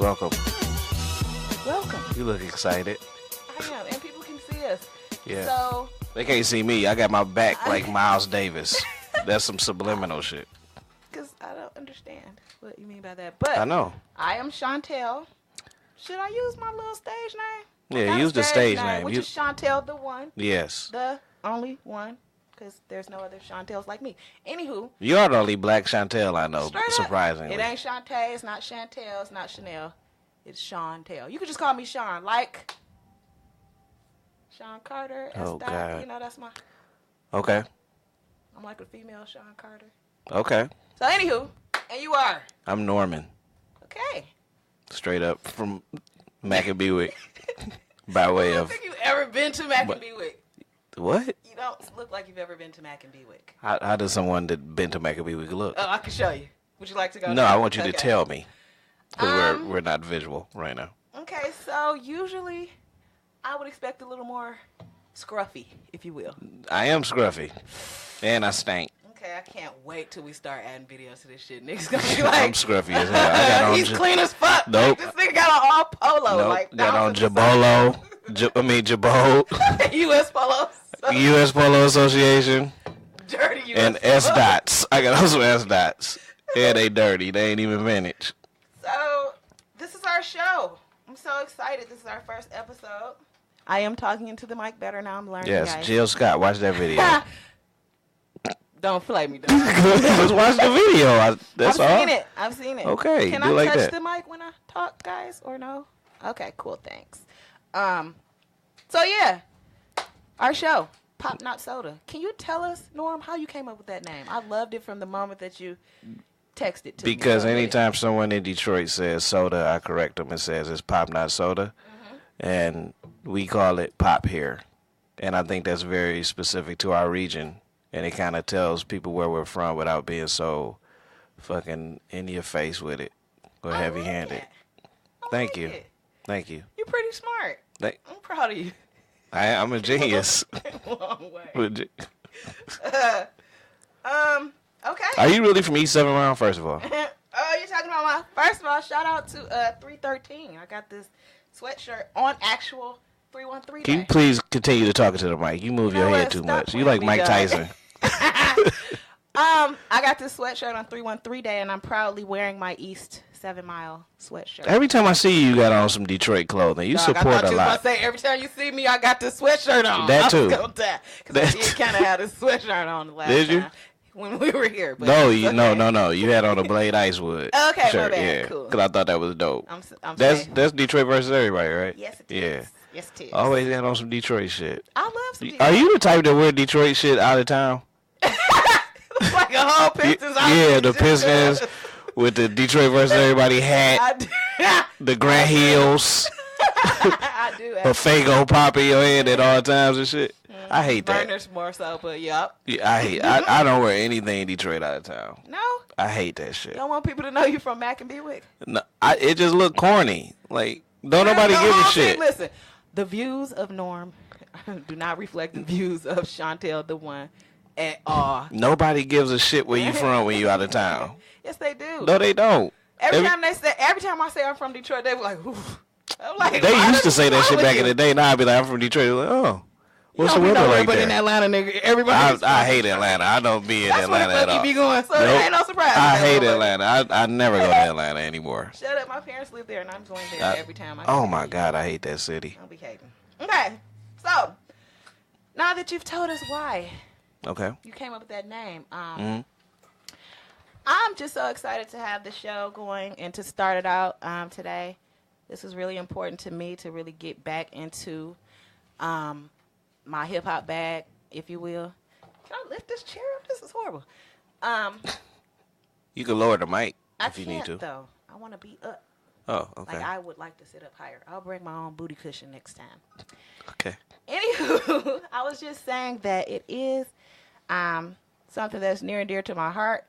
Welcome. Welcome. You look excited. I am, and people can see us. Yeah. So They can't see me. I got my back like Miles Davis. That's some subliminal shit. because I don't understand what you mean by that. But I know. I am Chauntel. Should I use my little stage name? Yeah, Not use the stage name. Which is Chauntel the one. Yes. The only one. Because there's no other Chauntels like me. Anywho. You are the only black Chauntel I know, Straight up, surprisingly. it ain't Chaunté, it's not Chantel, it's not Chanel. It's Chauntel. You could just call me Sean, like Sean Carter. Oh, God. You know, that's my... Okay. I'm like a female Sean Carter. Okay. So, anywho, and you are? I'm Norman. Okay. Straight up from Maccabeewick. By way I don't of... think you've ever been to Maccabeewick. What? You don't look like you've ever been to Maccabeewick. How does someone that been to Maccabeewick look? Oh, I can show you. Would you like to go? No, there? I want you to Okay. tell me. Because we're not visual right now. Okay, so usually I would expect a little more scruffy, if you will. I am scruffy. And I stank. Okay, I can't wait till we start adding videos to this shit. Niggas gonna be like, I'm scruffy as hell. I got on he's clean as fuck. Nope. Like, this nigga got on all polo. Nope. Like, Got on down to the Jabolo. Jabot. side. U.S. polo. So U.S. Polo Association. dirty U.S. And polo. S dots. I got some S dots. Yeah, they dirty. They ain't even vintage. So, this is our show. I'm so excited. This is our first episode. I am talking into the mic better now. I'm learning, Yes, guys. Jill Scott. Watch that video. Don't play me, dog. Just watch the video. That's all. I've seen it. Okay, Can do I like touch that. the mic when I talk, guys, or no? Okay, cool. Thanks. So yeah, our show, Pop Not Soda. Can you tell us, Norm, how you came up with that name? I loved it from the moment that you texted to me. Because Go ahead. anytime someone in Detroit says soda, I correct them and says it's pop, not soda. And we call it pop here. And I think that's very specific to our region. And it kind of tells people where we're from without being so fucking in your face with it or I heavy like handed. it. I Thank like you. it. Thank you. You're pretty smart. I'm proud of you. I'm a genius. Long way. Okay. Okay. Are you really from East 7 Mile, first of all? Oh, you're talking about my... First of all, shout out to 313. I got this sweatshirt on actual 313 Can you day. please continue to talk to the mic? You move You your know head what? too Stop much. You playing like me, Mike dog. Tyson. I got this sweatshirt on 313 day, and I'm proudly wearing my East 7 Mile sweatshirt. Every time I see you, you got on some Detroit clothing. You Dog, support I thought a you was lot. about to say, every time you see me, I got this sweatshirt on. That too. I was gonna die. Because I did kind of have this sweatshirt on the last Did you? time when we were here. But No, it's you okay. no. You had on a Blade Icewood. Okay, my shirt, bad. yeah. Cool. Because I thought that was dope. I'm That's saying- that's Detroit versus everybody, right? Yes, it is. Yeah. Yes, it is. Always had on some Detroit shit. I love some Are you the type that wear Detroit shit out of town? like a whole Pistons Yeah, outfit. the Pistons with the Detroit versus everybody hat, I do. the Grant Hills, I do. a Fago pop in your head at all times and shit. I hate that. Burners more so, but yup. Yeah, I don't wear anything Detroit out of town. No, I hate that you shit. don't want people to know you from Maccabeewick. No, it just look corny. Like, don't nobody The give a whole shit. thing- Listen, the views of Norm do not reflect the views of Chauntel the one at all. Nobody gives a shit where you from when you out of town. Yes, they do. No, they don't. Every time I say I'm from Detroit, they be like, "Ooh." I'm like, They why used to is say that wrong shit with back you? in the day. Now I be like, I'm from Detroit. They're like, oh, what's the You don't be weather nowhere like but in there? Atlanta, nigga. Everybody. I hate Atlanta. I don't be in That's where Atlanta the at fuck you all. be going. So Nope. it ain't no surprise. I that hate motherfucker. Atlanta. I never go to Atlanta anymore. Shut up. My parents live there, and I'm going there every time. Oh my God, I hate that city. I'll be hating. Okay, so now that you've told us why Okay. you came up with that name, Mhm. I'm just so excited to have the show going and to start it out today. This was really important to me to really get back into my hip hop bag, if you will. Can I lift this chair up? This is horrible. You can lower the mic I if you can't need to. though. I want to be up. Oh, okay. Like I would like to sit up higher. I'll bring my own booty cushion next time. Okay. Anywho, I was just saying that it is something that's near and dear to my heart.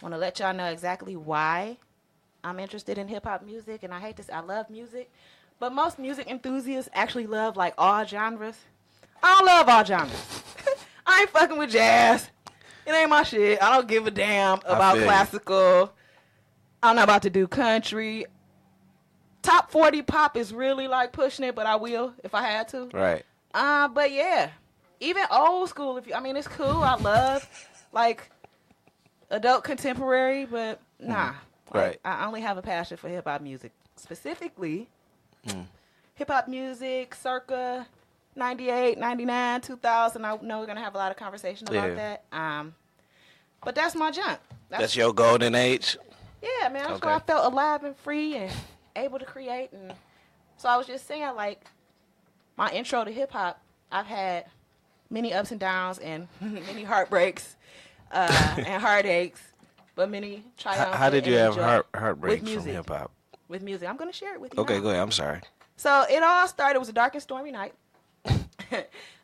Want to let y'all know exactly why I'm interested in hip hop music, and I hate this. I love music, but most music enthusiasts actually love like all genres. I don't love all genres. I ain't fucking with jazz. It ain't my shit. I don't give a damn about feel you. classical. I'm not about to do country. top 40 pop is really like pushing it, but I will if I had to. Right. But yeah, even old school. It's cool. I love like adult contemporary, but nah. Right. I only have a passion for hip hop music, specifically hip hop music circa 98, 99, 2000. I know we're gonna have a lot of conversation about that. But that's my jump. That's your golden age. Yeah, man. That's where I felt alive and free and able to create. And so I was just saying, like, my intro to hip hop, I've had many ups and downs and many heartbreaks and heartaches, but many triumphs. How did you have heartbreaks from hip hop? With music. I'm going to share it with you. Okay, now. go ahead. I'm sorry. So it all started, it was a dark and stormy night.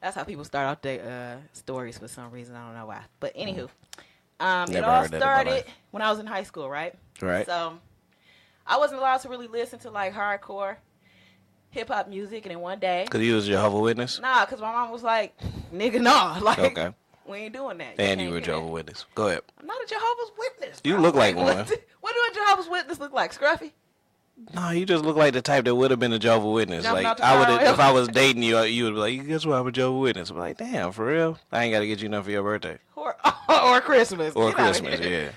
That's how people start out their stories for some reason. I don't know why. But anywho, it all started when I was in high school, right? Right. So I wasn't allowed to really listen to like hardcore hip hop music, and then one day, because you was a Jehovah's Witness. Nah, because my mom was like, "Nigga, nah, like, okay, we ain't doing that." And you were a Jehovah's Witness. Go ahead. I'm not a Jehovah's Witness. Bro. You look like one. What do a Jehovah's Witness look like? Scruffy? No, you just look like the type that would have been a Jehovah's Witness. Jumping Like I would, if I was dating you, you would be like, "Guess what? I'm a Jehovah's Witness." I'm like, "Damn, for real? I ain't got to get you nothing for your birthday or Christmas or Christmas." Yeah.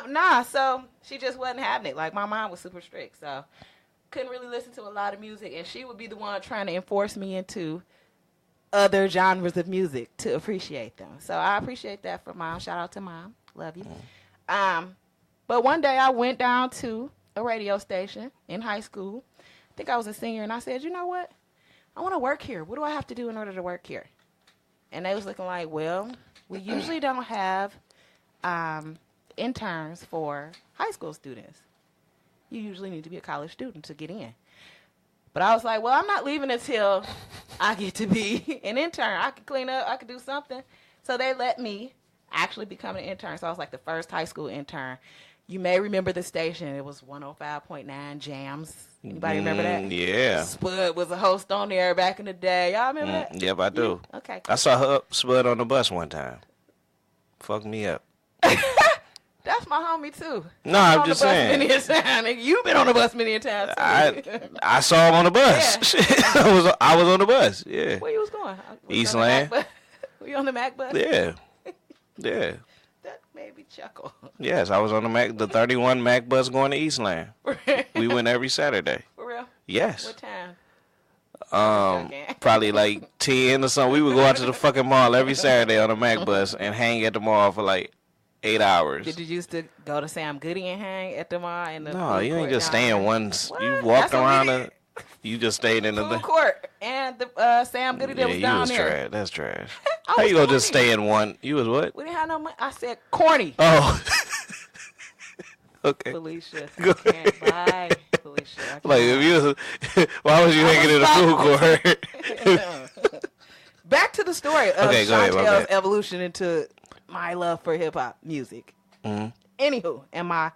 Nah. So she just wasn't having it. Like my mom was super strict, so couldn't really listen to a lot of music, and she would be the one trying to enforce me into other genres of music to appreciate them. So I appreciate that from Mom. Shout out to Mom. Love you. But one day I went down to a radio station in high school. I think I was a senior, and I said, "You know what? I want to work here. What do I have to do in order to work here?" And they was looking like, "Well, we usually don't have interns for high school students. You usually need to be a college student to get in." But I was like, "Well, I'm not leaving until I get to be an intern. I could clean up. I could do something." So they let me actually become an intern. So I was like the first high school intern. You may remember the station. It was 105.9 Jams. Anybody remember that? Yeah. Spud was a host on there back in the day. Y'all remember that? Yep, I do. Yeah. Okay. I saw Spud on the bus one time. Fucked me up. That's my homie too. No, I'm just saying. Many a time. You've been on the bus many a time too. I saw him on the bus. Yeah. I was on the bus. Yeah. Where you was going? Eastland. Were you on the Mac bus? Yeah. Yeah. That made me chuckle. Yes, I was on the 31 Mac bus going to Eastland. We went every Saturday. For real? Yes. What time? Probably like 10 or something. We would go out to the fucking mall every Saturday on a Mac bus and hang at the mall for like 8 hours. Did you used to go to Sam Goody and hang at the mall? No, you ain't just staying once. You walked around you just stayed in the food court and the Sam Goody that was down there. Trash. That's trash. How you gonna just stay in one? You was what? We didn't have no money. I said corny. Oh. Okay. Felicia, I can't buy Felicia. Like if you, why was you hanging in the food court? Back to the story of Chauntel's evolution into my love for hip hop music. Mm-hmm. Anywho, and my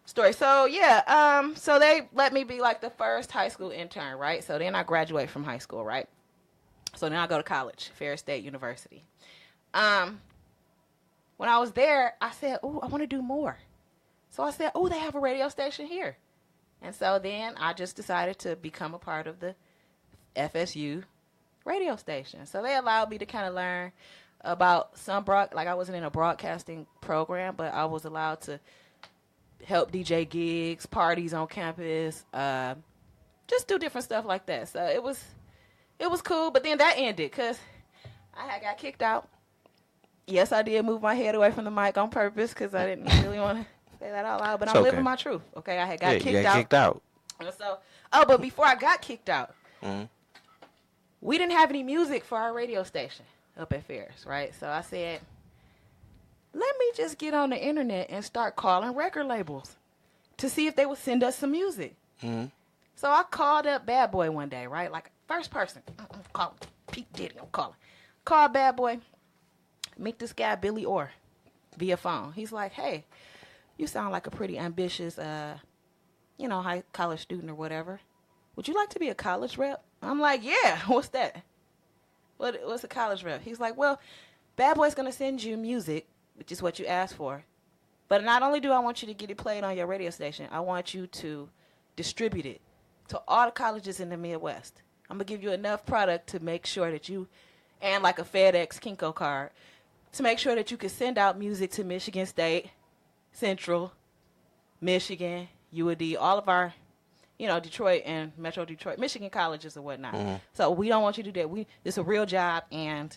story. So yeah, so they let me be like the first high school intern, right? So then I graduate from high school, right? So then I go to college, Ferris State University. When I was there, I said, "Oh, I want to do more." So I said, "Oh, they have a radio station here." And so then I just decided to become a part of the FSU radio station. So they allowed me to kind of learn about like I wasn't in a broadcasting program, but I was allowed to help DJ gigs, parties on campus, just do different stuff like that. So it was cool, but then that ended because I had got kicked out. Yes, I did move my head away from the mic on purpose because I didn't really want to say that out loud, but I'm living my truth. Okay, I had got kicked out. And so, but before I got kicked out, we didn't have any music for our radio station up at Ferris, right? So I said, let me just get on the internet and start calling record labels to see if they would send us some music. So I called up Bad Boy one day, right? Like first person, call Pete Diddy, I'm calling. Call Bad Boy, meet this guy Billy Orr via phone. He's like, "Hey, you sound like a pretty ambitious, high college student or whatever. Would you like to be a college rep?" I'm like, "Yeah, what's that? What's a college rep?" He's like, "Well, Bad Boy's going to send you music, which is what you asked for. But not only do I want you to get it played on your radio station, I want you to distribute it to all the colleges in the Midwest. I'm going to give you enough product to make sure that you, and like a FedEx Kinko card, to make sure that you can send out music to Michigan State, Central, Michigan, UAD, all of our, Detroit and Metro Detroit, Michigan colleges or whatnot. Mm-hmm. So we don't want you to do that. It's a real job, and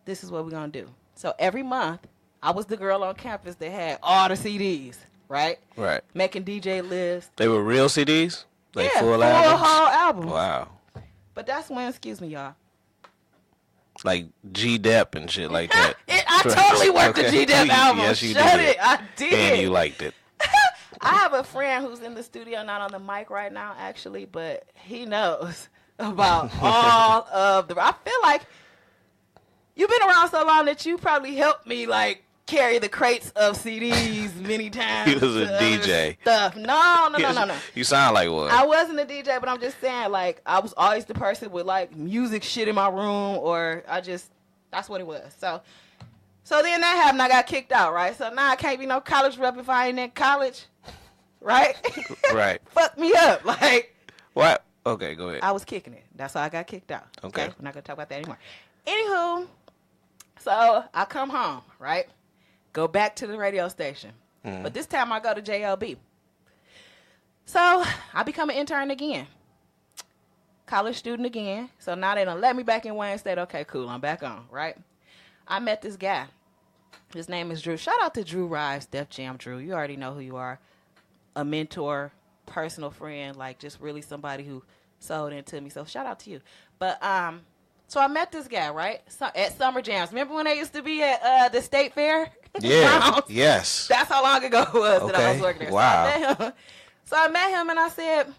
this is what we're going to do. So every month, I was the girl on campus that had all the CDs, right? Right. Making DJ lists. They were real CDs? Like yeah, full albums? whole albums. Wow. But that's when, excuse me, y'all. Like G-Dep and shit like that. I totally worked the G-Dep album. Yes, you Shut did. it. I did. And you liked it. I have a friend who's in the studio, not on the mic right now, actually, but he knows about all of the... I feel like you've been around so long that you probably helped me, like, carry the crates of CDs many times. He was a DJ. Stuff. No. You sound like one. I wasn't a DJ, but I'm just saying, like, I was always the person with, like, music shit in my room, or that's what it was. So then that happened, I got kicked out, right? So now I can't be no college rep if I ain't in college, right? Right. Fuck me up, like. What? Okay, go ahead. I was kicking it. That's how I got kicked out. Okay. We're not going to talk about that anymore. Anywho, so I come home, right? Go back to the radio station. Mm. But this time I go to JLB. So I become an intern again. College student again. So now they done let me back in Wayne State. Okay, cool. I'm back on, right? I met this guy. His name is Drew. Shout out to Drew Rives, Def Jam Drew. You already know who you are. A mentor, personal friend, like just really somebody who sold into me. So shout out to you. But so I met this guy, right? At Summer Jams. Remember when they used to be at the State Fair? Yeah. Yes. That's how long ago it was that I was working there. Wow. So I met him and I said,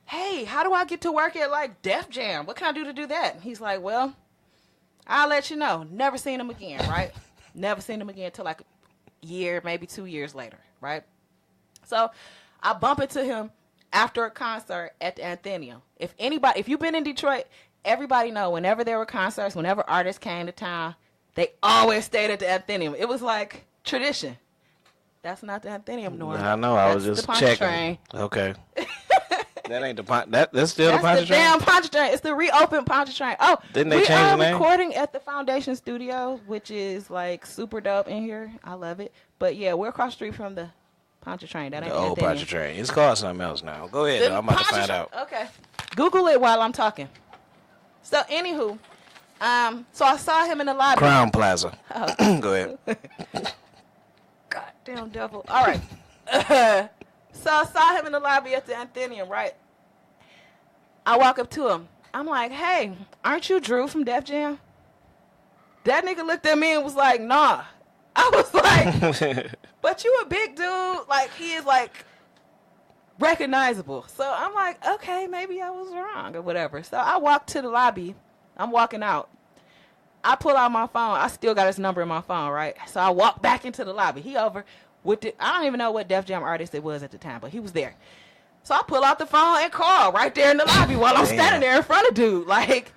hey, how do I get to work at like Def Jam? What can I do to do that? He's like, well, I'll let you know. Never seen him again, right? Never seen him again until like a year, maybe 2 years later, right? So I bump into him after a concert at the Athenaeum. If you've been in Detroit, everybody know whenever there were concerts, whenever artists came to town, they always stayed at the Athenaeum. It was like tradition. That's not the Athenaeum, Norm. I know. I was just checking. Okay. That ain't the that's still the Pontchartrain? That's the damn Pontchartrain. It's the reopened Pontchartrain. Oh, didn't they change the name? We are recording at the Foundation Studio, which is like super dope in here. I love it. But yeah, we're across the street from the Pontchartrain. That ain't the old Pontchartrain. It's called something else now. Go ahead. I'm about to find out. Okay. Google it while I'm talking. So anywho, so I saw him in the lobby. Crown Plaza. Oh. Go ahead. Goddamn devil. All right. So I saw him in the lobby at the Athenaeum, right? I walk up to him. I'm like, hey, aren't you Drew from Def Jam? That nigga looked at me and was like, nah. I was like, but you a big dude. Like, he is, like, recognizable. So I'm like, okay, maybe I was wrong or whatever. So I walk to the lobby. I'm walking out. I pull out my phone. I still got his number in my phone, right? So I walk back into the lobby. He over with the, I don't even know what Def Jam artist it was at the time, but he was there. So I pull out the phone and call right there in the lobby while I'm standing there in front of dude. Like,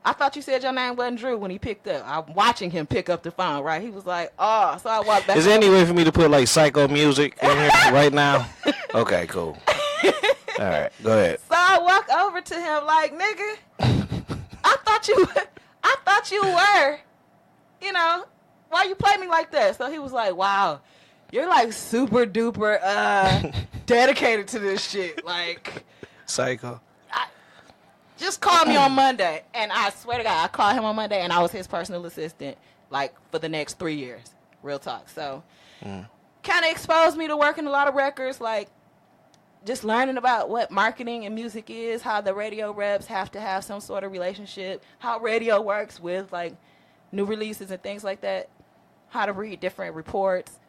I thought you said your name wasn't Drew when he picked up. I'm watching him pick up the phone, right? He was like, oh. So I walked back. Is there any way for me to put, like, psycho music in here right now? Okay, cool. All right, go ahead. So I walk over to him like, nigga, I thought you were, you know, why you play me like that? So he was like, wow, you're like super duper dedicated to this shit. Like, psycho. Just call me on Monday. And I swear to God, I called him on Monday and I was his personal assistant, like, for the next 3 years. Real talk. So, kind of exposed me to working a lot of records, like, just learning about what marketing and music is, how the radio reps have to have some sort of relationship, how radio works with, like, new releases and things like that, how to read different reports.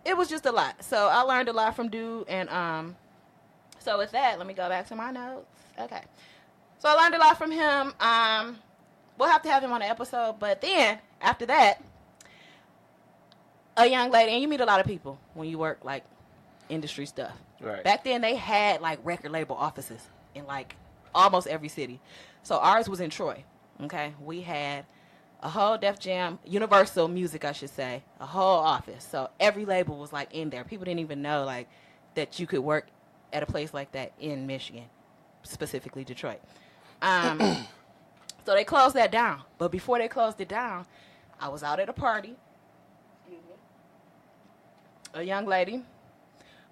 It was just a lot. So I learned a lot from dude. And so with that, let me go back to my notes. Okay. So I learned a lot from him. We'll have to have him on the episode. But then, after that, a young lady, and you meet a lot of people when you work, like, industry stuff. Right. Back then, they had, like, record label offices in, like, almost every city. So ours was in Troy, okay? We had a whole Def Jam, Universal Music, I should say, a whole office. So every label was, like, in there. People didn't even know, like, that you could work at a place like that in Michigan, specifically Detroit. So they closed that down. But before they closed it down, I was out at a party. A young lady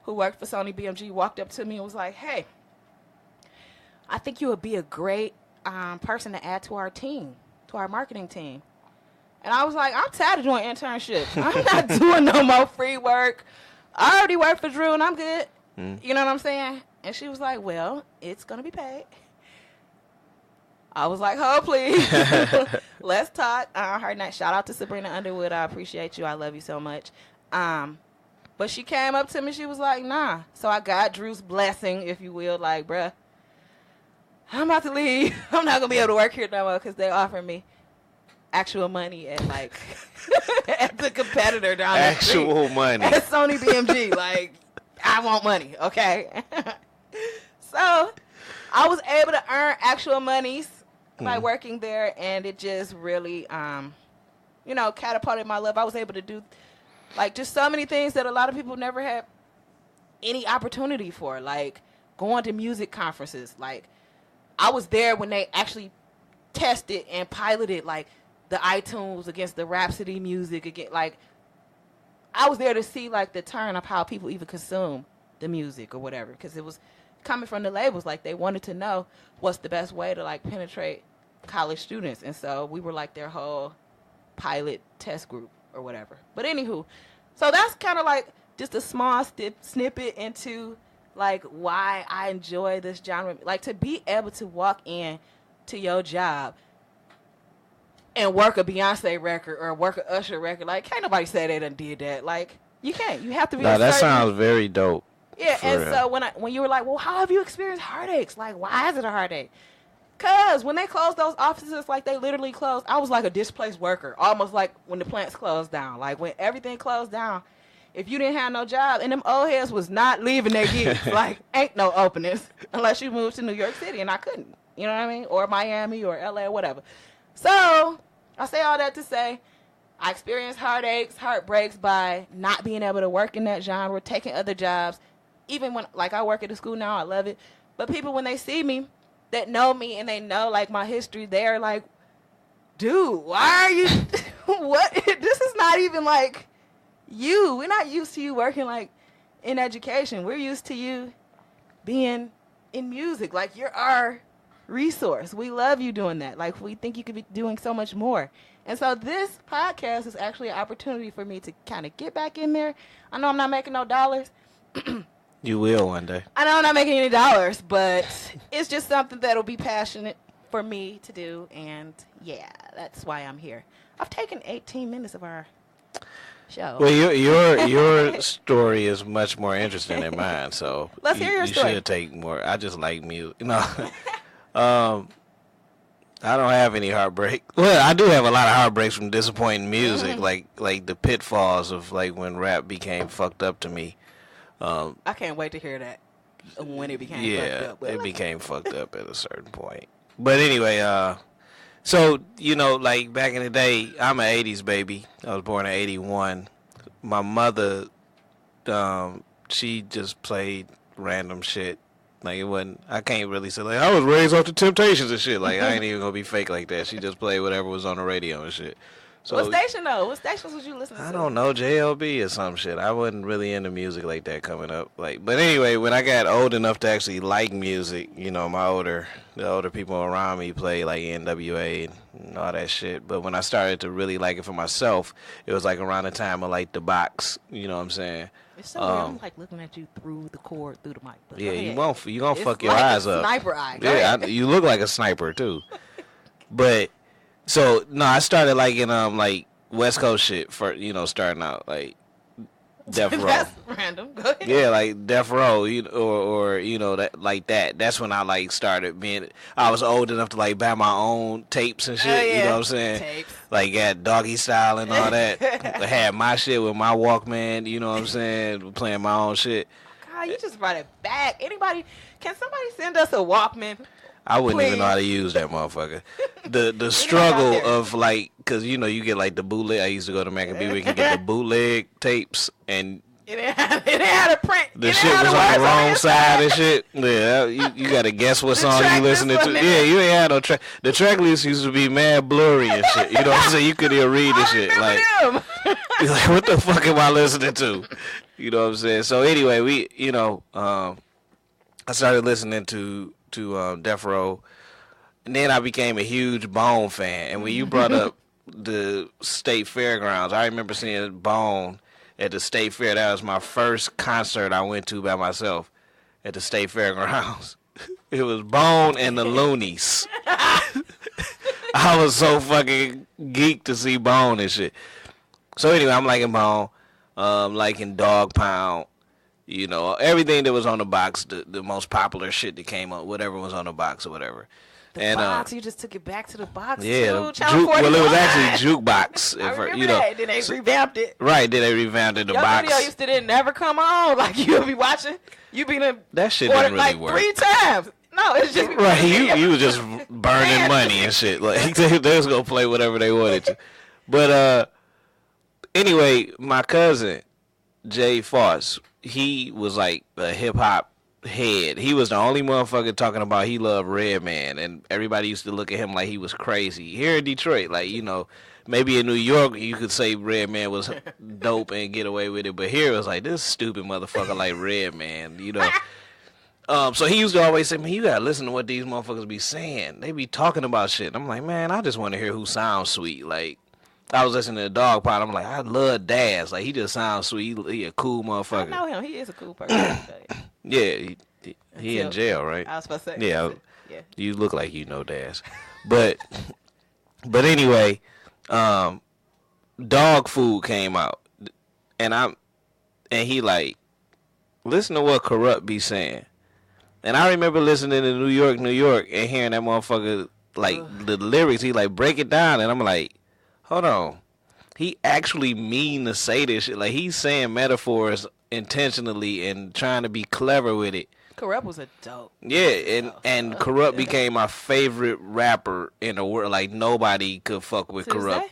who worked for Sony BMG walked up to me and was like, hey, I think you would be a great person to add to our team, to our marketing team. And I was like, I'm tired of doing internships. I'm not doing no more free work. I already work for Drew and I'm good. You know what I'm saying? And she was like, well, it's going to be paid. I was like, oh, please. Let's talk. Her night. Shout out to Sabrina Underwood. I appreciate you. I love you so much. But she came up to me. She was like, nah. So I got Drew's blessing, if you will. Like, bruh, I'm about to leave. I'm not going to be able to work here no more because they offered me actual money at, like, at the competitor down the street. Actual money. At Sony BMG. Like, I want money, okay? So I was able to earn actual monies by working there, and it just really, catapulted my love. I was able to do, like, just so many things that a lot of people never had any opportunity for, like going to music conferences. Like, I was there when they actually tested and piloted, like, the iTunes against the Rhapsody music. Again, like, I was there to see, like, the turn of how people even consume the music or whatever, because it was coming from the labels. Like, they wanted to know what's the best way to, like, penetrate college students. And so we were, like, their whole pilot test group or whatever. But anywho, so that's kind of, like, just a small snippet into, like, why I enjoy this genre. Like, to be able to walk in to your job and work a Beyonce record or work a Usher record. Like, can't nobody say they done did that. Like, you can't. You have to be No, that sounds very dope. Yeah, and real. So when you were like, well, how have you experienced heartaches? Like, why is it a heartache? Because when they closed those offices, like, they literally closed, I was like a displaced worker, almost like when the plants closed down. Like, when everything closed down, if you didn't have no job, and them old heads was not leaving their gigs. Like, ain't no openings unless you moved to New York City, and I couldn't. You know what I mean? Or Miami or L.A. or whatever. So I say all that to say I experienced heartaches, heartbreaks by not being able to work in that genre, taking other jobs. Even when, like, I work at a school now, I love it. But people, when they see me, that know me and they know, like, my history, they're like, dude, why are you, what? This is not even, like, you. We're not used to you working, like, in education. We're used to you being in music. Like, you're our resource. We love you doing that. Like, we think you could be doing so much more. And so this podcast is actually an opportunity for me to kind of get back in there. I know I'm not making no dollars. You will one day. I know I'm not making any dollars, but it's just something that'll be passionate for me to do. And yeah, that's why I'm here. I've taken 18 minutes of our show. Well, your story is much more interesting than mine, so let's hear your story. You should take more. I just like music. No, I don't have any heartbreak. Well, I do have a lot of heartbreaks from disappointing music, like the pitfalls of, like, when rap became fucked up to me. I can't wait to hear that when it became fucked up. It became fucked up at a certain point. But anyway, so, you know, like, back in the day, I'm an 80s baby. I was born in 81. My mother, she just played random shit. Like, it wasn't, I can't really say, like, I was raised off the Temptations and shit. Like, I ain't even gonna be fake like that. She just played whatever was on the radio and shit. So, what station, though? What stations was you listening to? I don't know, JLB or some shit. I wasn't really into music like that coming up. Like, but anyway, when I got old enough to actually like music, you know, the older people around me played, like, NWA and all that shit. But when I started to really like it for myself, it was, like, around the time of, like, The Box. You know what I'm saying? It's so weird. I'm, like, looking at you through the cord, through the mic. But yeah, you gonna fuck your like eyes a up. Sniper eye. Yeah, you look like a sniper too. But so no, I started liking like West Coast shit for, you know, starting out, like Death Row. That's random. Go ahead. Yeah, like Death Row, or you know, that, like that. That's when I, like, started being. I was old enough to, like, buy my own tapes and shit. Yeah. You know what I'm saying? Tapes. Like, got Doggy Style and all that. I had my shit with my Walkman. You know what I'm saying? Playing my own shit. God, you just brought it back. Can somebody send us a Walkman? I wouldn't Please. even know how to use that motherfucker. The struggle of, like, because, you know, you get, like, the bootleg. I used to go to Mac and B where you can get the bootleg tapes, and It didn't have a print. The shit was on the wrong side and shit. Yeah, you gotta guess what song you listening to. Yeah, you ain't had no track. The track list used to be mad blurry and shit. You know what I'm saying? You couldn't even read the shit. Like, like, what the fuck am I listening to? You know what I'm saying? So anyway, I started listening to Death Row, and then I became a huge Bone fan. And when you brought up the state fairgrounds, I remember seeing Bone at the state fair. That was my first concert I went to by myself at the state fairgrounds. It was Bone and the Loonies. I was so fucking geeked to see Bone and shit. So anyway, I'm liking Bone, liking Dog Pound, you know, everything that was on the box, the most popular shit that came up, whatever was on the box or whatever. The box, you just took it back to the box. Yeah, too? Well, it was actually Jukebox. I remember that. Then they revamped it. Right, then they revamped it. The box. Your video used to never come on. Like you'll be watching, you be that shit didn't really like work 3 times. No, it's just right. You was just burning money and shit. Like they was gonna play whatever they wanted to. But anyway, my cousin Jay Foss, he was like a hip hop head. He was the only motherfucker talking about he loved Redman, and everybody used to look at him like he was crazy. Here in Detroit, like, you know, maybe in New York you could say Redman was dope and get away with it, but here it was like, this stupid motherfucker like Redman, you know. So he used to always say, man, you gotta listen to what these motherfuckers be saying. They be talking about shit. And I'm like, man, I just want to hear who sounds sweet. Like, I was listening to Dog Pound. I'm like, I love Daz. Like, he just sounds sweet. He a cool motherfucker. I know him. He is a cool person. Yeah, he in jail, right? I was supposed to say. Yeah, you look like you know Daz. But anyway, Dog Food came out, and he like, listen to what Corrupt be saying. And I remember listening to New York, and hearing that motherfucker, like, the lyrics, he like, break it down, and I'm like, hold on. He actually mean to say this shit. Like, he's saying metaphors intentionally and trying to be clever with it. Corrupt was a dope. Yeah, and Corrupt became my favorite rapper in the world. Like, nobody could fuck with Corrupt.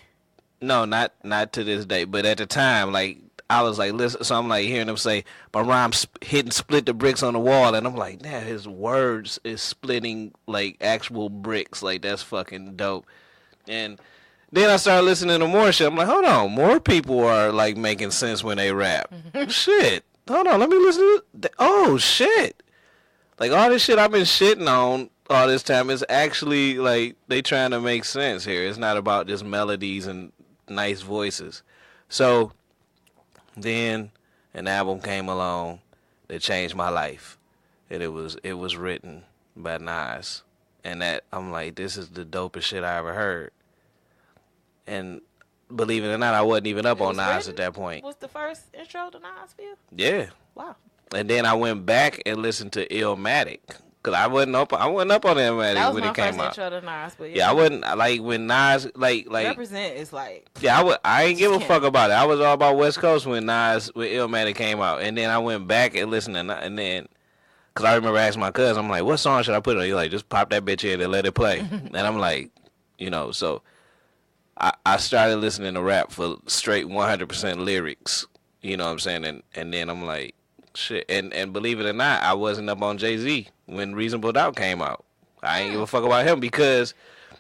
No, not to this day. But at the time, like, I was like, listen. So I'm like hearing him say, my rhyme's hitting split the bricks on the wall. And I'm like, damn, his words is splitting, like, actual bricks. Like, that's fucking dope. And then I started listening to more shit. I'm like, hold on, more people are, like, making sense when they rap. Shit. Hold on, let me listen to it. Oh, shit. Like, all this shit I've been shitting on all this time is actually, like, they trying to make sense here. It's not about just melodies and nice voices. So then an album came along that changed my life. And it was written by Nas. And that, I'm like, this is the dopest shit I ever heard. And believe it or not, I wasn't even up on Nas at that point. Was the first intro to Nas for you? Yeah. Wow. And then I went back and listened to Illmatic. Cause I wasn't up on Illmatic when it came out. That was my first intro to Nas, but yeah, I wasn't like when Nas like Represent is like. Yeah, I ain't give a fuck about it. I was all about West Coast when Illmatic came out, and then I went back and listened to, and then, cause I remember asking my cousin, I'm like, what song should I put on? He's like, just pop that bitch in and let it play. And I'm like, you know, so I started listening to rap for straight 100% lyrics. You know what I'm saying? And then I'm like, shit. And believe it or not, I wasn't up on Jay-Z when Reasonable Doubt came out. I ain't give a fuck about him because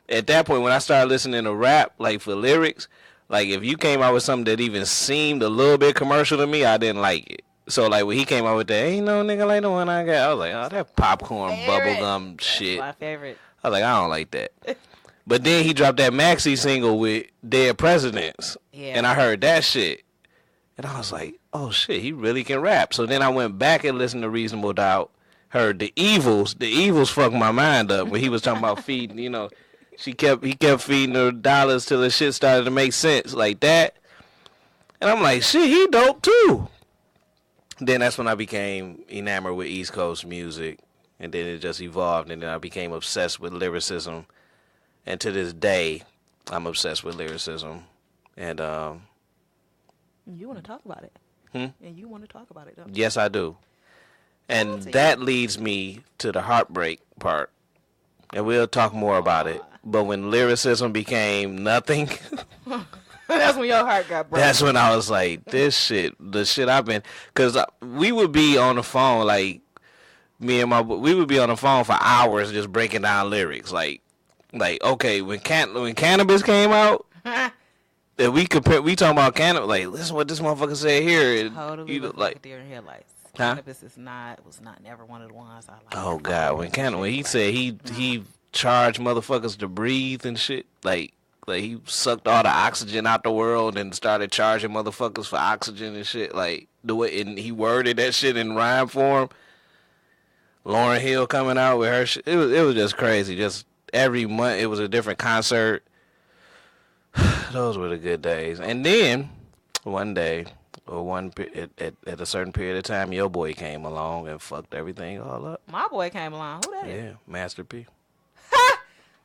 at that point when I started listening to rap, like for lyrics, like if you came out with something that even seemed a little bit commercial to me, I didn't like it. So like when he came out with that, ain't no nigga like the one I got, I was like, oh, that popcorn bubblegum shit. That's my favorite. I was like, I don't like that. But then he dropped that Maxi single with Dead Presidents. Yeah. And I heard that shit. And I was like, oh shit, he really can rap. So then I went back and listened to Reasonable Doubt, heard The Evils. The Evils fucked my mind up when he was talking about feeding, you know, he kept feeding her dollars till the shit started to make sense like that. And I'm like, shit, he dope too. Then that's when I became enamored with East Coast music. And then it just evolved, and then I became obsessed with lyricism. And to this day, I'm obsessed with lyricism. And you want to talk about it. And you want to talk about it, don't you? Yes, I do. And that leads me to the heartbreak part. And we'll talk more about it. But when lyricism became nothing, That's when your heart got broken. That's when I was like, this shit, the shit I've been, because we would be on the phone, like, we would be on the phone for hours just breaking down lyrics. Like okay, when Cannabis came out, that we talking about Cannabis, like, listen what this motherfucker said here. Totally You like deer in headlights. Huh? Cannabis was not never one of the ones I like. Oh God, when he said he charged motherfuckers to breathe and shit, like he sucked all the oxygen out the world and started charging motherfuckers for oxygen and shit, like the way, and he worded that shit in rhyme form. Lauryn Hill coming out with her shit, it was just crazy. Just every month it was a different concert. Those were the good days. And then one day, or at a certain period of time, your boy came along and fucked everything all up. My boy came along. Who that is? Yeah, Master P.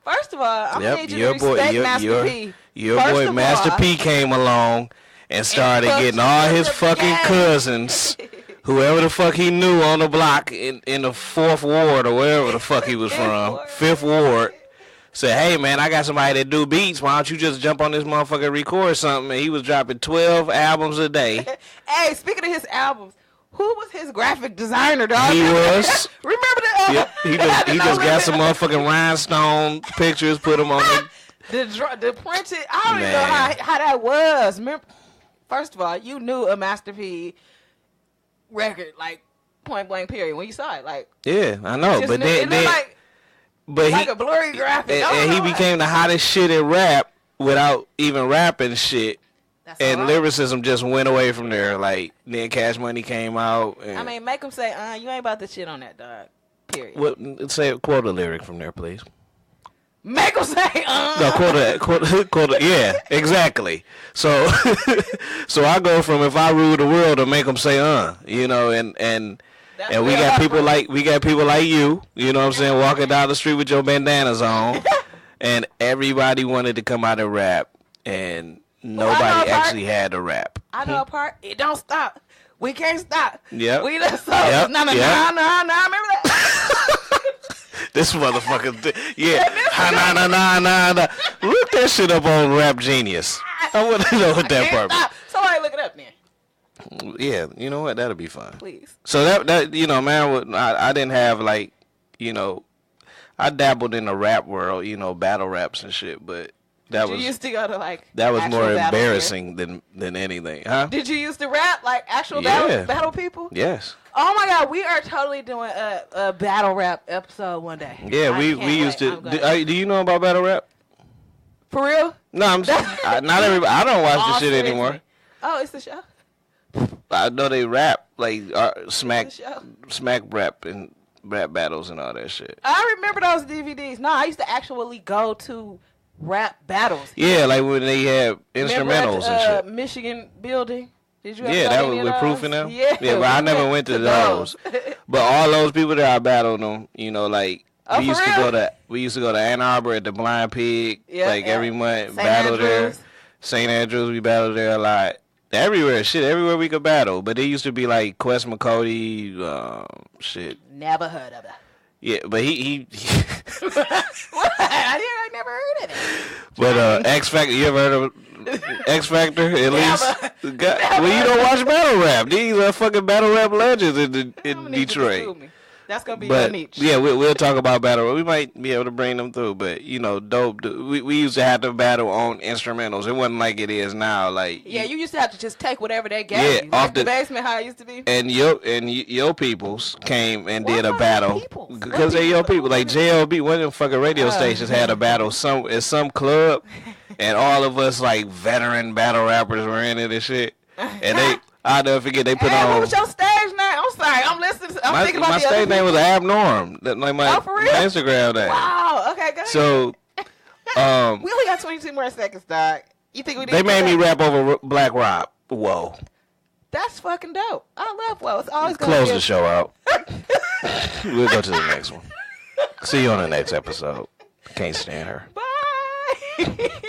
First of all, I'm gonna need you to your respect boy, Master P. Your First boy of Master all, P came along and started getting all his fucking cousins, whoever the fuck he knew on the block in the 4th Ward or wherever the fuck he was from, 5th Ward, said, hey man, I got somebody that do beats. Why don't you just jump on this motherfucker and record something? And he was dropping 12 albums a day. Hey, speaking of his albums, who was his graphic designer, dog? He was. Remember that? Yep, he just got some motherfucking rhinestone pictures, put them on the printed. I don't even know how that was. Remember, first of all, you knew a Master P record, like, point blank period, when you saw it. Like, yeah, I know. But then like a blurry graphic. And he became the hottest shit in rap without even rapping shit. That's and lyricism just went away from there. Like, then Cash Money came out. And I mean, make him say, you ain't about to shit on that, dog. Period. Quote a lyric from there, please. Make him say, No, quote. Yeah, exactly. So, so I go from if I rule the world to make them say, you know, and we got people like you know what I'm saying, walking down the street with your bandanas on, and everybody wanted to come out and rap, and nobody actually had to rap. I know a part. It don't stop. We can't stop. Yep. We just no. Remember that? This motherfucker. Yeah. Nah. Look that shit up on Rap Genius. I want to know what that part is. Somebody look it up then. Yeah, you know what? That'll be fun. Please. So that you know, man, I didn't have, like, you know, I dabbled in the rap world, you know, battle raps and shit, but that was, you used to go to, like, that was more embarrassing than anything, huh? Did you used to rap like actual battle people? Yes. Oh my God, we are totally doing a battle rap episode one day. Yeah, we used to. Do you know about battle rap? For real? No, I'm not everybody. I don't watch the shit anymore. Oh, it's the show. I know they rap, like, smack rap and rap battles and all that shit. I remember those DVDs. No, I used to actually go to rap battles. Yeah, like when they had instrumentals and shit. Michigan building. Did you ever that was with Proof in them? Yeah, but I never went to those. But all those people that I battled them, you know, like, we used to go to Ann Arbor at the Blind Pig, every month, battle there. St. Andrews, we battled there a lot. Everywhere we could battle. But it used to be like Quest McCody, shit. Never heard of it. Yeah, but he I never heard of it. But X Factor, you ever heard of X Factor? At least, well, you don't watch battle rap. These are fucking battle rap legends in Detroit. That's gonna be your niche. Yeah, we'll talk about battle rap. We might be able to bring them through, but you know, dope. We used to have to battle on instrumentals. It wasn't like it is now. Like, yeah, you used to have to just take whatever they gave you. Off the basement, how it used to be. And your peoples came and did a battle because they're your people. Like JLB, one of them fucking radio stations had a battle at some club, and all of us, like, veteran battle rappers were in it and shit. And I'll never forget, they put on. What was your stage name? I'm sorry, I'm listening. I'm thinking about my stage name was Abnorm. That, like, my Instagram name. Wow. Okay, go ahead. So, we only got 22 more seconds, dog. You think we? They made me rap over Black Rob. Whoa. That's fucking dope. I love Whoa. It's always gonna close the show out. We'll go to the next one. See you on the next episode. Can't stand her. Bye.